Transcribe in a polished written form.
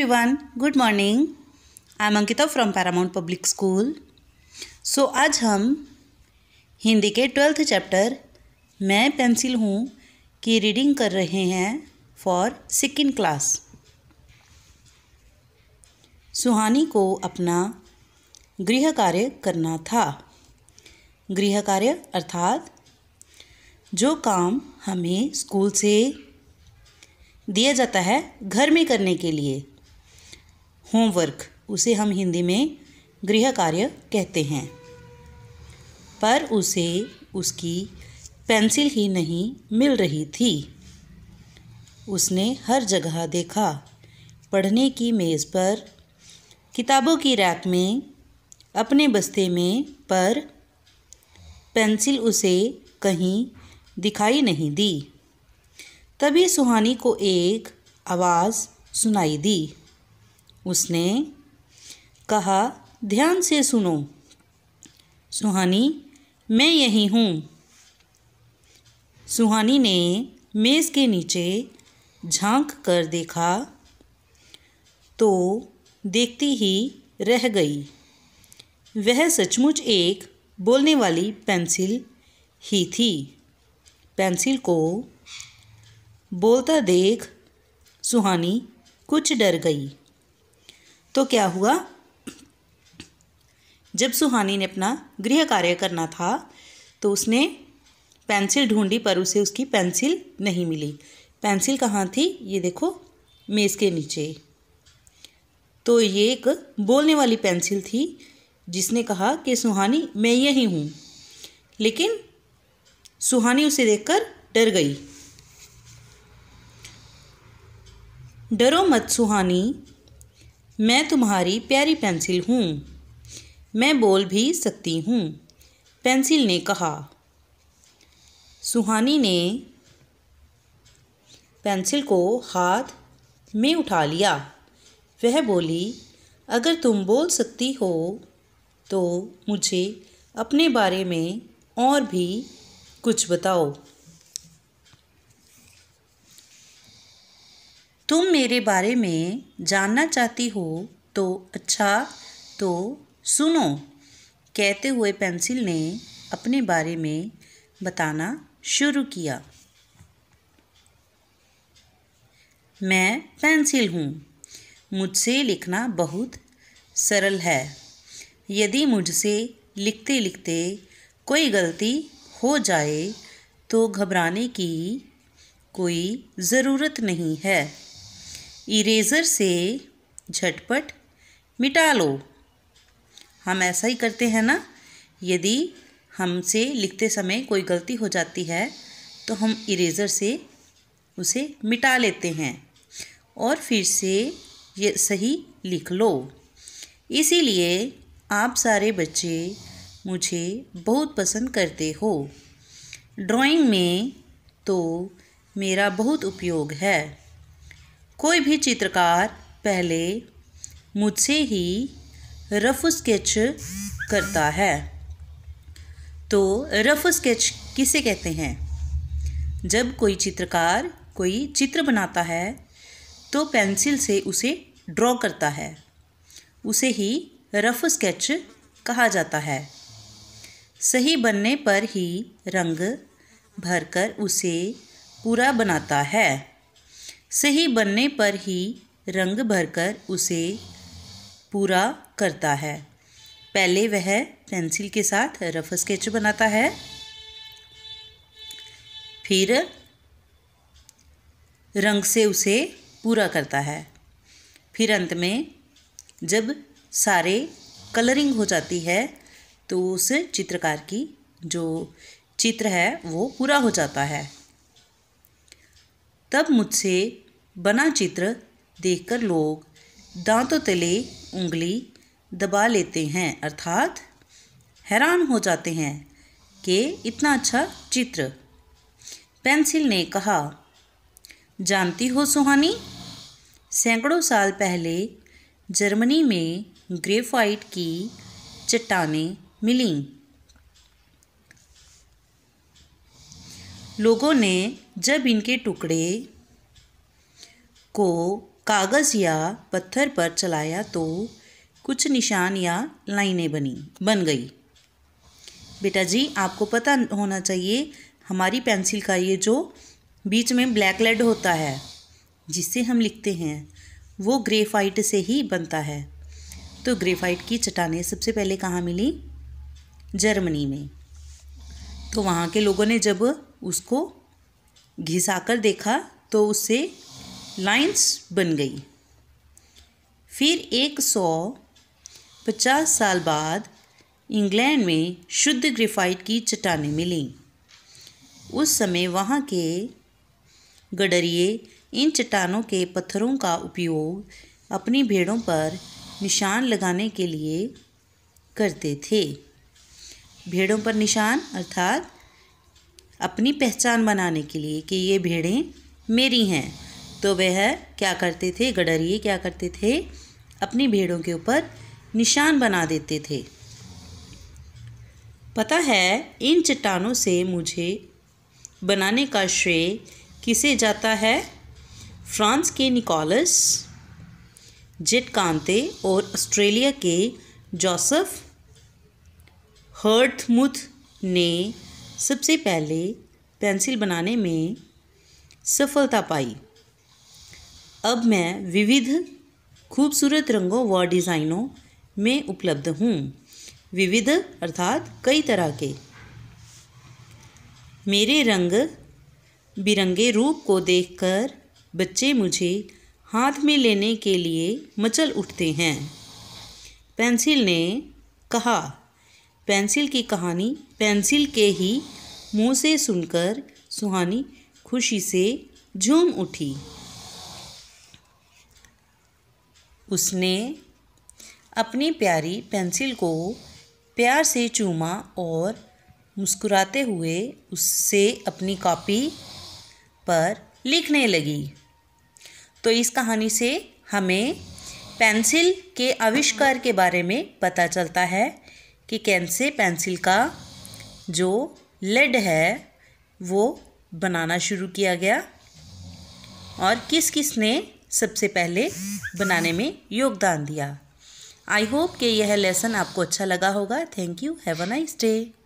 everyone, good morning. I am Ankita from Paramount Public School. So आज हम हिंदी के 12th chapter मैं pencil हूँ की रीडिंग कर रहे हैं फॉर सेकेंड क्लास। सुहानी को अपना गृह कार्य करना था। गृह कार्य अर्थात जो काम हमें स्कूल से दिया जाता है घर में करने के लिए, होमवर्क, उसे हम हिंदी में गृह कार्य कहते हैं। पर उसे उसकी पेंसिल ही नहीं मिल रही थी। उसने हर जगह देखा, पढ़ने की मेज़ पर, किताबों की रैक में, अपने बस्ते में, पर पेंसिल उसे कहीं दिखाई नहीं दी। तभी सुहानी को एक आवाज़ सुनाई दी। उसने कहा, ध्यान से सुनो सुहानी, मैं यहीं हूँ। सुहानी ने मेज़ के नीचे झांक कर देखा तो देखती ही रह गई। वह सचमुच एक बोलने वाली पेंसिल ही थी। पेंसिल को बोलता देख सुहानी कुछ डर गई। तो क्या हुआ? जब सुहानी ने अपना गृह कार्य करना था तो उसने पेंसिल ढूंढी, पर उसे उसकी पेंसिल नहीं मिली। पेंसिल कहाँ थी? ये देखो, मेज़ के नीचे। तो ये एक बोलने वाली पेंसिल थी जिसने कहा कि सुहानी मैं यहीं हूँ, लेकिन सुहानी उसे देखकर डर गई। डरो मत सुहानी, मैं तुम्हारी प्यारी पेंसिल हूँ, मैं बोल भी सकती हूँ, पेंसिल ने कहा। सुहानी ने पेंसिल को हाथ में उठा लिया। वह बोली, अगर तुम बोल सकती हो तो मुझे अपने बारे में और भी कुछ बताओ। तुम मेरे बारे में जानना चाहती हो तो अच्छा, तो सुनो। कहते हुए पेंसिल ने अपने बारे में बताना शुरू किया। मैं पेंसिल हूँ। मुझसे लिखना बहुत सरल है। यदि मुझसे लिखते लिखते कोई गलती हो जाए तो घबराने की कोई ज़रूरत नहीं है। इरेज़र से झटपट मिटा लो। हम ऐसा ही करते हैं ना? यदि हमसे लिखते समय कोई गलती हो जाती है तो हम इरेज़र से उसे मिटा लेते हैं और फिर से ये सही लिख लो। इसीलिए आप सारे बच्चे मुझे बहुत पसंद करते हो। ड्राइंग में तो मेरा बहुत उपयोग है। कोई भी चित्रकार पहले मुझसे ही रफ स्केच करता है। तो रफ स्केच किसे कहते हैं? जब कोई चित्रकार कोई चित्र बनाता है तो पेंसिल से उसे ड्रॉ करता है, उसे ही रफ स्केच कहा जाता है। सही बनने पर ही रंग भरकर उसे पूरा बनाता है। सही बनने पर ही रंग भरकर उसे पूरा करता है। पहले वह पेंसिल के साथ रफ स्केच बनाता है, फिर रंग से उसे पूरा करता है, फिर अंत में जब सारे कलरिंग हो जाती है तो उस चित्रकार की जो चित्र है वो पूरा हो जाता है। तब मुझसे बना चित्र देखकर लोग दांतों तले उंगली दबा लेते हैं, अर्थात हैरान हो जाते हैं कि इतना अच्छा चित्र। पेंसिल ने कहा, जानती हो सुहानी, सैकड़ों साल पहले जर्मनी में ग्रेफाइट की चट्टानें मिलीं। लोगों ने जब इनके टुकड़े को कागज़ या पत्थर पर चलाया तो कुछ निशान या लाइनें बन गई। बेटा जी, आपको पता होना चाहिए हमारी पेंसिल का ये जो बीच में ब्लैक लेड होता है जिससे हम लिखते हैं वो ग्रेफाइट से ही बनता है। तो ग्रेफाइट की चट्टानें सबसे पहले कहाँ मिली? जर्मनी में। तो वहाँ के लोगों ने जब उसको घिसाकर देखा तो उससे लाइंस बन गई। फिर 150 साल बाद इंग्लैंड में शुद्ध ग्रेफाइट की चट्टानें मिलीं। उस समय वहाँ के गडरिये इन चट्टानों के पत्थरों का उपयोग अपनी भेड़ों पर निशान लगाने के लिए करते थे। भेड़ों पर निशान अर्थात अपनी पहचान बनाने के लिए कि ये भेड़ें मेरी हैं। तो वह क्या करते थे? गडरिये क्या करते थे? अपनी भेड़ों के ऊपर निशान बना देते थे। पता है इन चट्टानों से मुझे बनाने का श्रेय किसे जाता है? फ्रांस के निकोलस जेटकांते और ऑस्ट्रेलिया के जोसेफ हर्टमुथ ने सबसे पहले पेंसिल बनाने में सफलता पाई। अब मैं विविध खूबसूरत रंगों व डिज़ाइनों में उपलब्ध हूँ। विविध अर्थात कई तरह के। मेरे रंग बिरंगे रूप को देखकर बच्चे मुझे हाथ में लेने के लिए मचल उठते हैं। पेंसिल ने कहा। पेंसिल की कहानी पेंसिल के ही मुंह से सुनकर सुहानी खुशी से झूम उठी। उसने अपनी प्यारी पेंसिल को प्यार से चूमा और मुस्कुराते हुए उससे अपनी कॉपी पर लिखने लगी। तो इस कहानी से हमें पेंसिल के आविष्कार के बारे में पता चलता है कि कैसे पेंसिल का जो लेड है वो बनाना शुरू किया गया और किस किस ने सबसे पहले बनाने में योगदान दिया। आई होप कि यह लेसन आपको अच्छा लगा होगा। Thank you. Have a nice day.